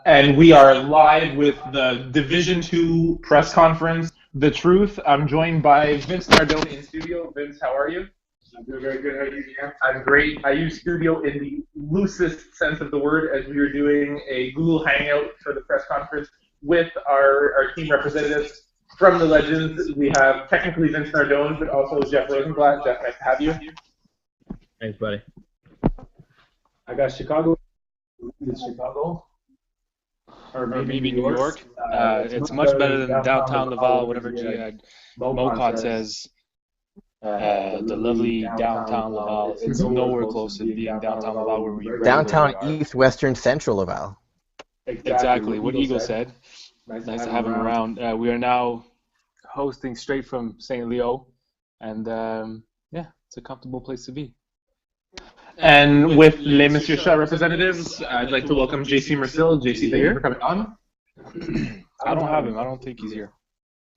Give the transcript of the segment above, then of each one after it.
And we are live with the Division Two press conference. The Truth. I'm joined by Vince Nardone in studio. Vince, how are you? I'm doing very good. How are you, Dan? I'm great. I use studio in the loosest sense of the word, as we were doing a Google Hangout for the press conference with our team representatives from the Legends. We have technically Vince Nardone, but also Jeff Rosenblatt. Jeff, nice to have you. Thanks, buddy. I got Chicago. It's Chicago. Or maybe New York. It's much better than downtown Laval, whatever Mocon says. The lovely downtown Laval. It's nowhere close to being downtown Laval where we downtown East Western Central Laval. Exactly what Eagle said. Nice to have him around. We are now hosting straight from St. Leo, and yeah, it's a comfortable place to be. And with Les Monsieur Chat representatives, I'd like to welcome JC Mersil. JC, thank you for coming on. I don't have him. I don't think he's here.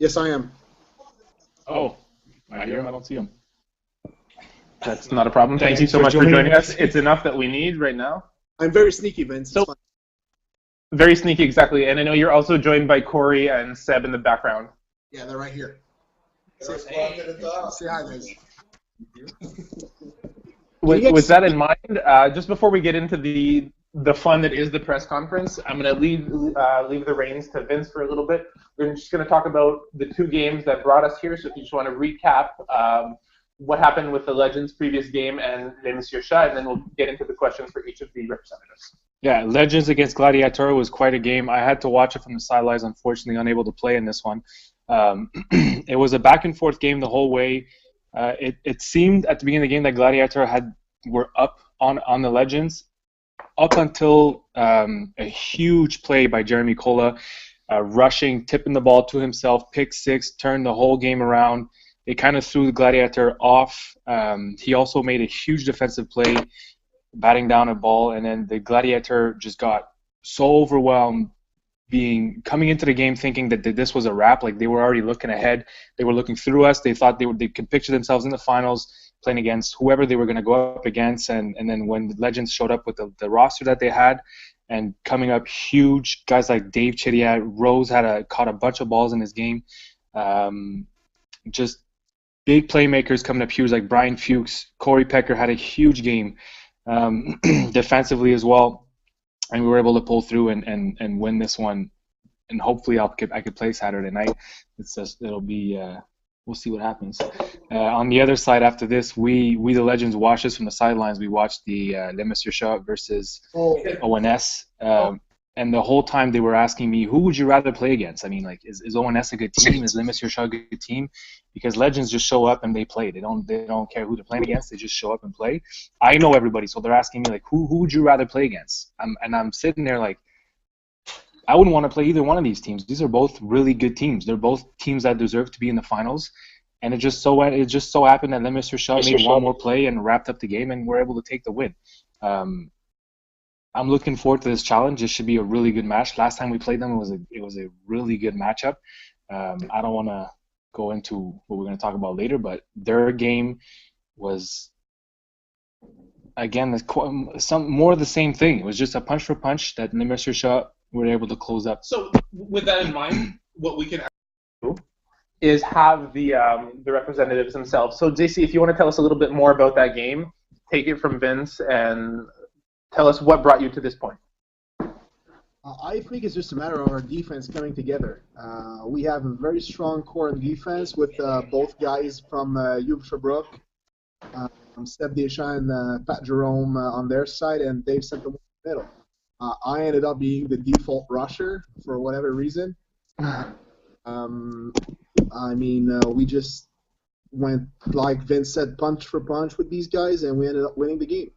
Yes, I am. Oh, I hear him. I don't see him. That's not a problem. Thank you so much for joining us. It's enough that we need right now. I'm very sneaky, Vince. So, very sneaky, exactly. And I know you're also joined by Corey and Seb in the background. Yeah, they're right here. Say hi, guys. With that in mind, just before we get into the fun that is the press conference, I'm going to leave the reins to Vince for a little bit. We're just going to talk about the two games that brought us here. So if you just want to recap what happened with the Legends' previous game and Les Monsieur Chat, and then we'll get into the questions for each of the representatives. Yeah, Legends against Gladiator was quite a game. I had to watch it from the sidelines, unfortunately unable to play in this one. It was a back-and-forth game the whole way. It seemed at the beginning of the game that Gladiator were up on the Legends up until a huge play by Jeremy Kola, rushing, tipping the ball to himself, pick six, turned the whole game around. It kind of threw the Gladiator off. He also made a huge defensive play, batting down a ball, and then the Gladiator just got so overwhelmed coming into the game thinking that this was a wrap. Like, they were already looking ahead. They were looking through us. They thought they could picture themselves in the finals playing against whoever they were going to go up against. And then when the Legends showed up with the roster that they had and coming up huge, guys like Dave Chidiat, Rose caught a bunch of balls in his game. Just big playmakers coming up huge, like Brian Fuchs. Corey Pecker had a huge game defensively as well. And we were able to pull through and win this one, and hopefully I could play Saturday night. It'll be we'll see what happens. On the other side, after this, we the Legends watched this from the sidelines. We watched the Les Monsieur Chat versus ONS, and the whole time they were asking me, who would you rather play against? I mean, like, is ONS a good team? Is Les Monsieur Chat a good team? Because Legends just show up and they play. They don't care who they're playing against. They just show up and play. I know everybody, so they're asking me, like, who would you rather play against? I'm sitting there like, I wouldn't want to play either one of these teams. These are both really good teams. They're both teams that deserve to be in the finals. And it just so happened that Les Monsieur Chat made one more play and wrapped up the game, and we're able to take the win. I'm looking forward to this challenge. This should be a really good match. Last time we played them, it was a really good matchup. I don't want to go into what we're going to talk about later, but their game was, again, some more of the same thing. It was just a punch for punch that Les Monsieur Chat were able to close up. So with that in mind, what we can do is have the representatives themselves. So JC, if you want to tell us a little bit more about that game, take it from Vince and tell us what brought you to this point. I think it's just a matter of our defense coming together. We have a very strong core in defense with both guys from Youth Sherbrooke, Seb Deschamps and Pat Jerome on their side, and Dave sent them in the middle. I ended up being the default rusher for whatever reason. We just went, like Vince said, punch for punch with these guys, and we ended up winning the game.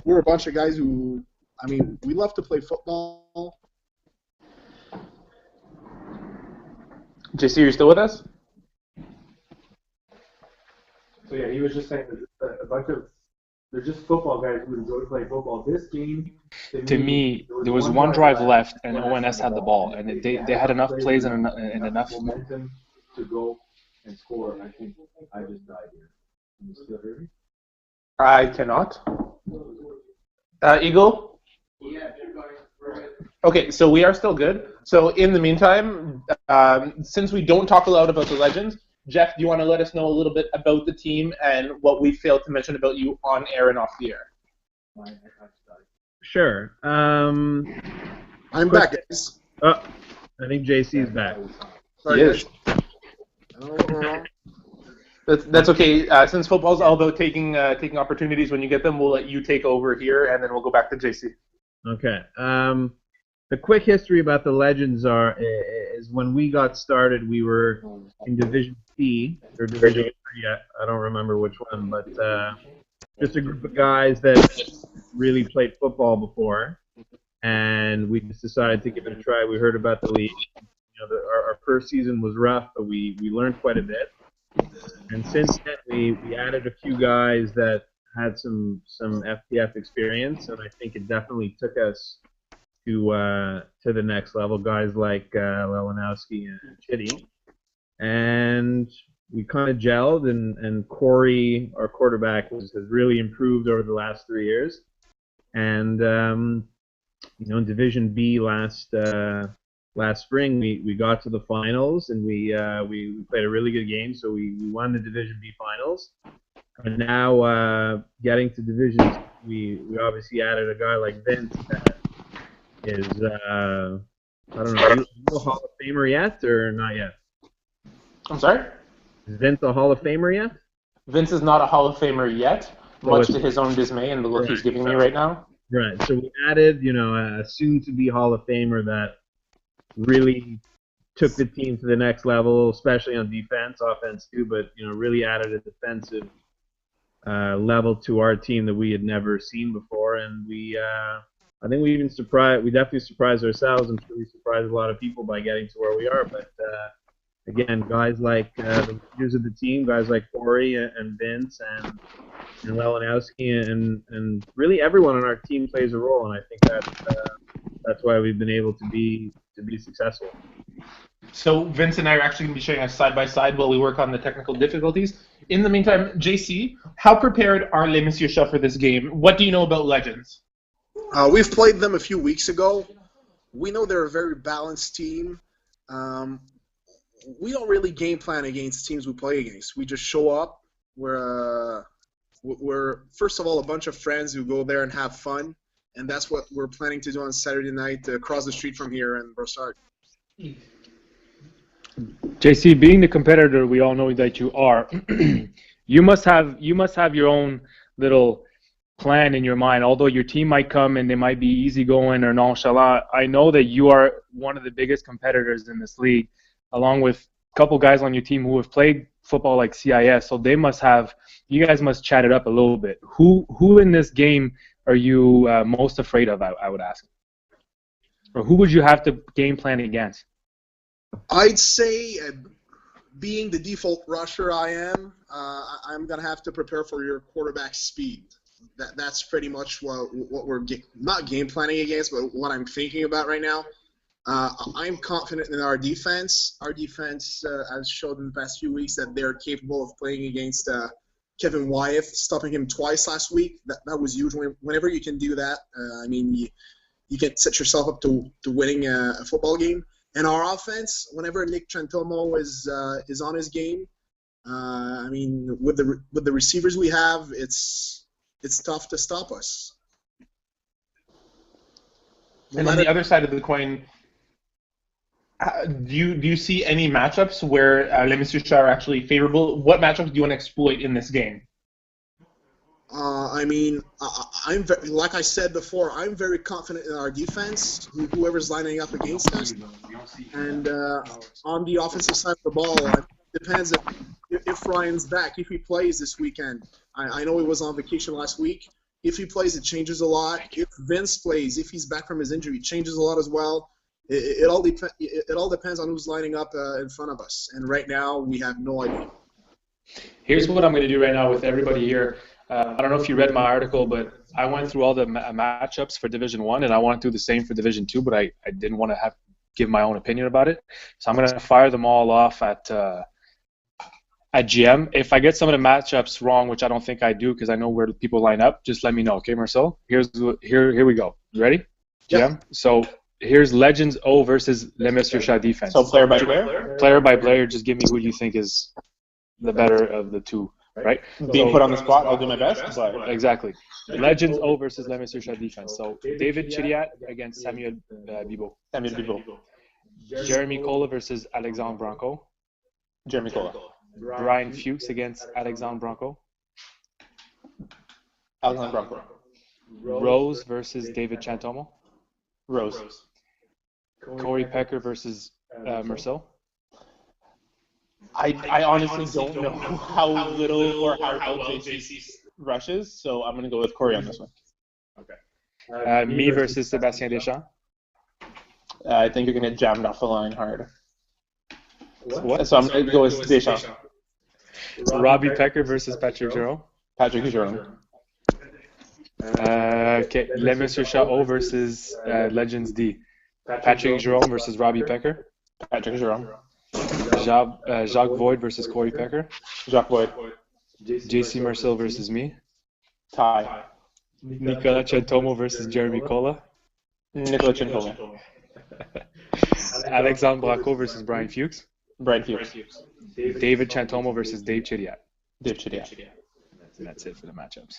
We're a bunch of guys who, we love to play football. JC, are you still with us? So yeah, he was just saying that a bunch of they're just football guys who enjoy playing football. This game, To me, there was one drive left, and ONS had the ball, and they had enough plays and enough. momentum to go and score. I think I just died here. Can you still hear me? I cannot. Eagle? Okay, so we are still good. So in the meantime, since we don't talk a lot about the Legends, Jeff, do you want to let us know a little bit about the team and what we failed to mention about you on air and off the air? Sure. I'm back, guys. Oh, I think JC is back. He is. That's okay. Since football's all about taking opportunities when you get them, we'll let you take over here, and then we'll go back to JC. Okay. The quick history about the Legends is when we got started, we were in Division C or Division 3. I don't remember which one, but just a group of guys that really played football before, and we just decided to give it a try. We heard about the league. You know, our first season was rough, but we learned quite a bit. And since then, we added a few guys that had some FPF experience, and I think it definitely took us to the next level. Guys like Lewanowski and Chitty, and we kind of gelled. And Corey, our quarterback, has really improved over the last 3 years. And you know, in Division B last spring, we got to the finals, and we played a really good game. So we won the Division B finals. And now getting to Division C, we obviously added a guy like Vince that is I don't know, are you a Hall of Famer yet or not yet? I'm sorry? Is Vince a Hall of Famer yet? Vince is not a Hall of Famer yet, much to his own dismay and the look he's giving me right now. Right. So we added, you know, a soon-to-be Hall of Famer that really took the team to the next level, especially on defense, offense too, but you know, really added a defensive level to our team that we had never seen before, and I think we definitely surprised ourselves. I'm sure we surprised a lot of people by getting to where we are. But again, guys like the leaders of the team, guys like Corey and Vince and Lewanowski, and really everyone on our team plays a role, and I think that's why we've been able to be successful. So Vince and I are actually going to be showing us side by side while we work on the technical difficulties. In the meantime, JC, how prepared are Les Messieurs Chats for this game? What do you know about Legends? We've played them a few weeks ago. We know they're a very balanced team. We don't really game plan against teams we play against. We just show up. We're first of all a bunch of friends who go there and have fun, and that's what we're planning to do on Saturday night across the street from here in Brossard. JC, being the competitor we all know that you are, you must have your own little plan in your mind. Although your team might come and they might be easygoing or nonchalant, I know that you are one of the biggest competitors in this league, along with a couple guys on your team who have played football like CIS. So you guys must chat it up a little bit. Who in this game are you most afraid of? I would ask, or who would you have to game plan against? I'd say, being the default rusher I am, I'm going to have to prepare for your quarterback's speed. That's pretty much what we're not game planning against, but what I'm thinking about right now. I'm confident in our defense. Our defense has showed in the past few weeks that they're capable of playing against Kevin Wyeth, stopping him twice last week. That was huge. Whenever you can do that, I mean, you can set yourself up to winning a football game. And our offense, whenever Nick Trantomo is on his game, I mean, with the receivers we have, it's tough to stop us. And on the other side of the coin, do you see any matchups where Les Messieurs Chats are actually favorable? What matchups do you want to exploit in this game? I mean, like I said before, I'm very confident in our defense, whoever's lining up against us. And on the offensive side of the ball, it depends if Ryan's back, if he plays this weekend. I know he was on vacation last week. If he plays, it changes a lot. If Vince plays, if he's back from his injury, it changes a lot as well. It all depends on who's lining up in front of us. And right now, we have no idea. Here's what I'm going to do right now with everybody here. I don't know if you read my article, but I went through all the matchups for Division 1, and I want to do the same for Division 2, but I didn't want to give my own opinion about it. So I'm going to fire them all off at GM. If I get some of the matchups wrong, which I don't think I do because I know where the people line up, just let me know, okay, Marcel? Here we go. You ready? GM? Yep. So here's Legends O versus Les Messieurs Chat defense. So player by player? Player by player, just give me who you think is the better of the two, right? Being put on the spot, I'll do my best. But Exactly. Legends O versus Les Messieurs Chat defense. So David Chiriat against Samuel Bibeau. Samuel Bibeau. Jeremy Cola versus Alexandre Branco. Jeremy Cola. Brian Fuchs against Alexandre Branco. Alexandre Branco. Rose versus David Chantomo. Rose. Corey Pecker versus Marcel. I honestly don't know how little or how well JC rushes, so I'm going to go with Corey on this one. Me versus Sebastien Deschamps. I think you're going to get jammed off the line hard. What? So I'm going to go with Deschamps. Robbie Pecker versus Patrick Giron. Patrick Giron. Okay, Les Messieurs Chat O versus Legends D. Patrick Giron versus Robbie Pecker. Patrick Giron. Jacques Void versus Corey Pecker. Jacques Void. JC Marcel versus me. Ty. Nicolas Chantomo versus Jeremy Cola. Nicolas Chantomo. Alexandre Branco versus Brian Fuchs. Brian Fuchs. David Chantomo versus Dave Chiriat. Dave Chiriat. And that's it for the matchups.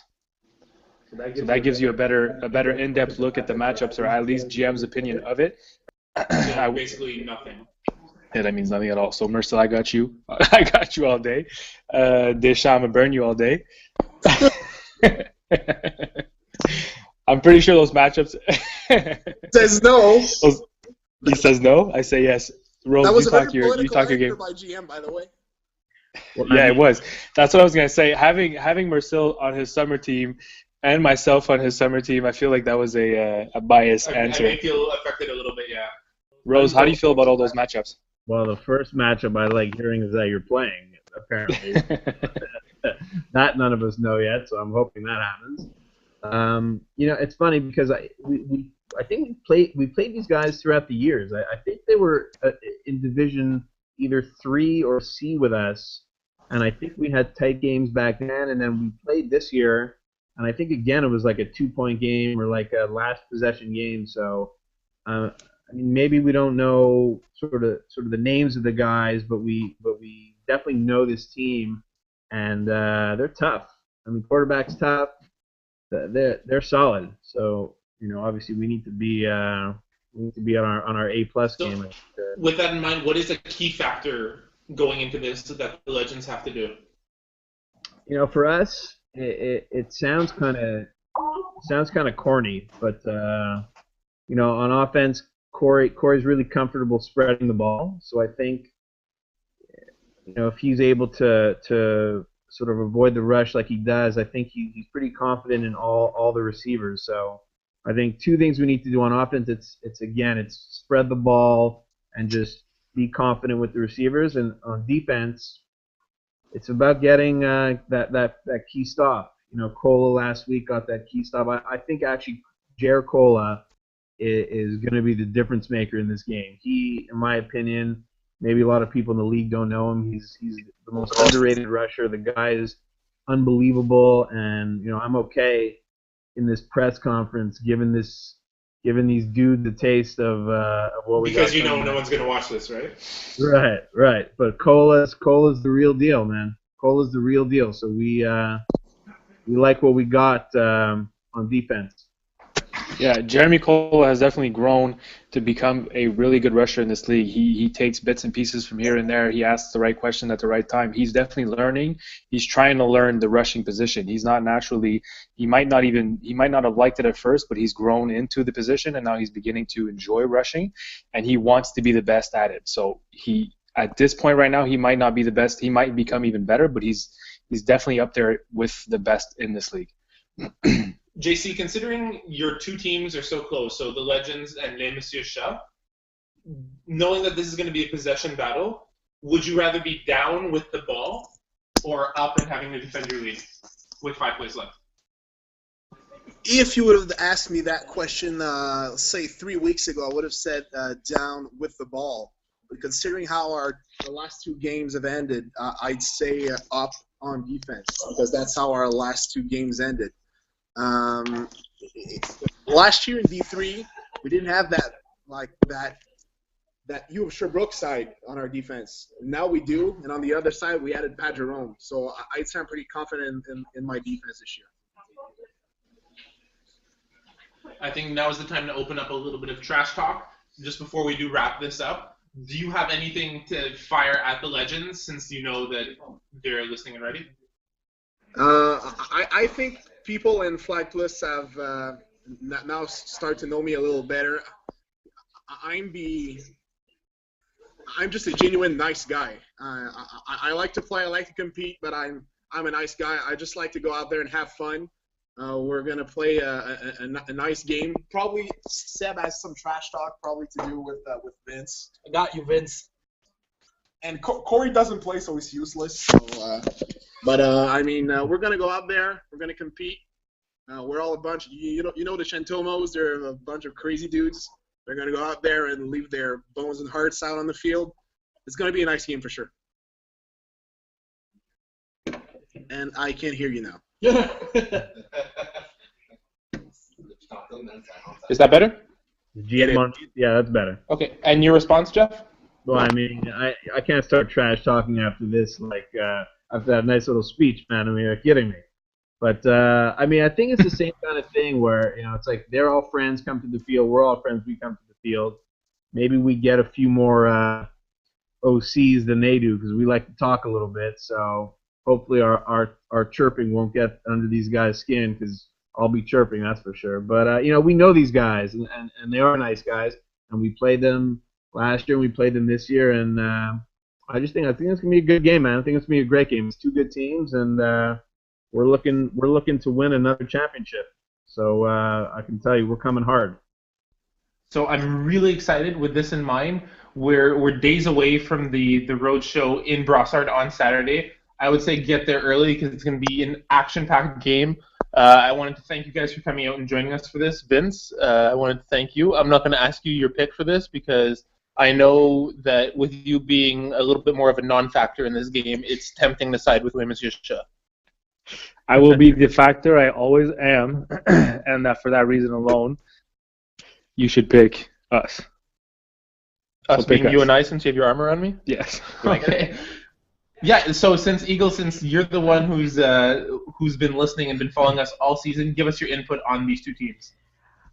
So that gives you a better in-depth look at the matchups, or at least GM's opinion of it. Basically nothing. Yeah, that means nothing at all. So Marcel, I got you. I got you all day. Deschamps, I'm gonna burn you all day. I'm pretty sure those matchups. Says no. He says no. I say yes. Rose, That was you a very talk your political answer game. by GM, by the way. Yeah, it was. That's what I was gonna say. Having Marcel on his summer team and myself on his summer team, I feel like that was a biased answer. I may feel affected a little bit, yeah. Rose, how do you feel about all those matchups? Well, the first matchup I like hearing is that you're playing, apparently. That none of us know yet, so I'm hoping that happens. It's funny because I think we played these guys throughout the years. I think they were in Division either 3 or C with us, and I think we had tight games back then, and then we played this year, and I think again it was like a 2-point game or like a last possession game. So, maybe we don't know sort of the names of the guys, but we definitely know this team, and they're tough. Quarterback's tough. They're solid. So obviously we need to be on our A+ game. With that in mind, what is a key factor going into this that the Legends have to do? For us, it sounds kind of corny, but on offense, Corey's really comfortable spreading the ball. So I think if he's able to sort of avoid the rush like he does, I think he's pretty confident in all the receivers. So I think two things we need to do on offense. It's spread the ball and just be confident with the receivers, and on defense, it's about getting that key stop. Cola last week got that key stop. I think actually Jer Cola is going to be the difference maker in this game. He, in my opinion, maybe a lot of people in the league don't know him. He's the most underrated rusher. The guy is unbelievable, and I'm okay in this press conference giving these dudes the taste of what we got. Because no one's going to watch this, right? Right. But Cola's the real deal, man. Cola's the real deal. So we like what we got on defense. Yeah, Jeremy Cola has definitely grown to become a really good rusher in this league. He takes bits and pieces from here and there. He asks the right question at the right time. He's definitely learning. He's trying to learn the rushing position. He's not naturally. He might not have liked it at first, but he's grown into the position, and now he's beginning to enjoy rushing, and he wants to be the best at it. So at this point right now, he might not be the best. He might become even better, but he's definitely up there with the best in this league. JC, considering your two teams are so close, so the Legends and Les Messieurs Chat, knowing that this is going to be a possession battle, would you rather be down with the ball or up and having to defend your lead? with 5 plays left? If you would have asked me that question, say 3 weeks ago, I would have said down with the ball. But considering how the last 2 games have ended, I'd say up on defense because that's how our last 2 games ended. Last year in D3, we didn't have that U of Sherbrooke side on our defense. Now we do, and on the other side, we added Pat Jerome. So I'd say I'm pretty confident in my defense this year. I think now is the time to open up a little bit of trash talk. Just before we do wrap this up, do you have anything to fire at the Legends since you know that they're listening and ready? I think people in Flag Plus have now start to know me a little better. I'm just a genuine nice guy. I like to play, I like to compete, but I'm a nice guy. I just like to go out there and have fun. We're gonna play a nice game. Probably Seb has some trash talk, probably to do with Vince. I got you, Vince. And Corey doesn't play, so he's useless. So, we're gonna go out there. We're gonna compete. We're all a bunch. You know the Chantomos. They're a bunch of crazy dudes. They're gonna go out there and leave their bones and hearts out on the field. It's gonna be a nice game for sure. And I can't hear you now. Is that better? Yeah, that's better. Okay, and your response, Jeff? Well, I mean, I can't start trash talking after this, after that nice little speech, man. I mean, you're kidding me. But, I think it's the same kind of thing where, it's like they're all friends, come to the field. We're all friends, we come to the field. Maybe we get a few more OCs than they do because we like to talk a little bit. So hopefully our chirping won't get under these guys' skin because I'll be chirping, that's for sure. But, we know these guys, and they are nice guys. And we played them last year, and we played them this year. And I think it's going to be a good game, man. I think it's going to be a great game. It's 2 good teams, and we're looking to win another championship. So I can tell you we're coming hard. So I'm really excited with this in mind. We're days away from the road show in Brossard on Saturday. I would say get there early because it's going to be an action-packed game. I wanted to thank you guys for coming out and joining us for this. Vince, I wanted to thank you. I'm not going to ask you your pick for this because I know that with you being a little bit more of a non-factor in this game, it's tempting to side with Weymouth Yusha. I will be the factor I always am, and that for that reason alone, you should pick us. Us So pick being you us. and I, since you have your arm around me? Yes. Okay. Yeah, so since you're the one who's been listening and been following us all season, give us your input on these 2 teams.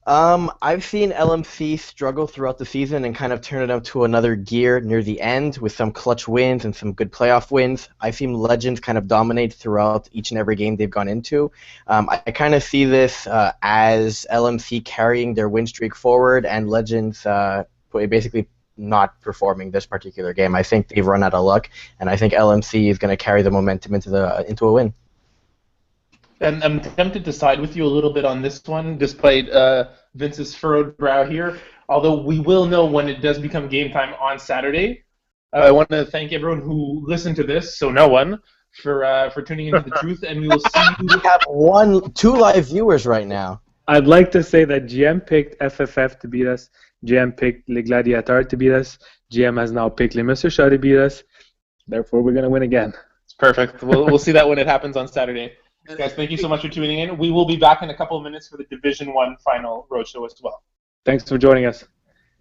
I've seen LMC struggle throughout the season and kind of turn it up to another gear near the end with some clutch wins and some good playoff wins. I've seen Legends kind of dominate throughout each and every game they've gone into. I kind of see this as LMC carrying their win streak forward and Legends basically not performing this particular game. I think they've run out of luck, and I think LMC is going to carry the momentum into a win. And I'm tempted to side with you a little bit on this one, despite Vince's furrowed brow here. Although we will know when it does become game time on Saturday. I want to thank everyone who listened to this, so no one, for tuning into the truth, and we will see you. We have 2 live viewers right now. I'd like to say that GM picked FFF to beat us. GM picked Les Gladiateurs to beat us. GM has now picked Les Monsieur Chats to beat us. Therefore, we're going to win again. It's perfect. We'll see that when it happens on Saturday. Guys, thank you so much for tuning in. We will be back in a couple of minutes for the Division 1 final roadshow as well. Thanks for joining us.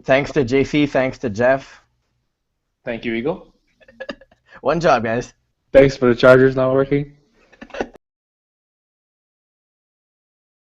Thanks to JC, thanks to Jeff. Thank you, Eagle. One job, guys. Thanks for the Chargers not working.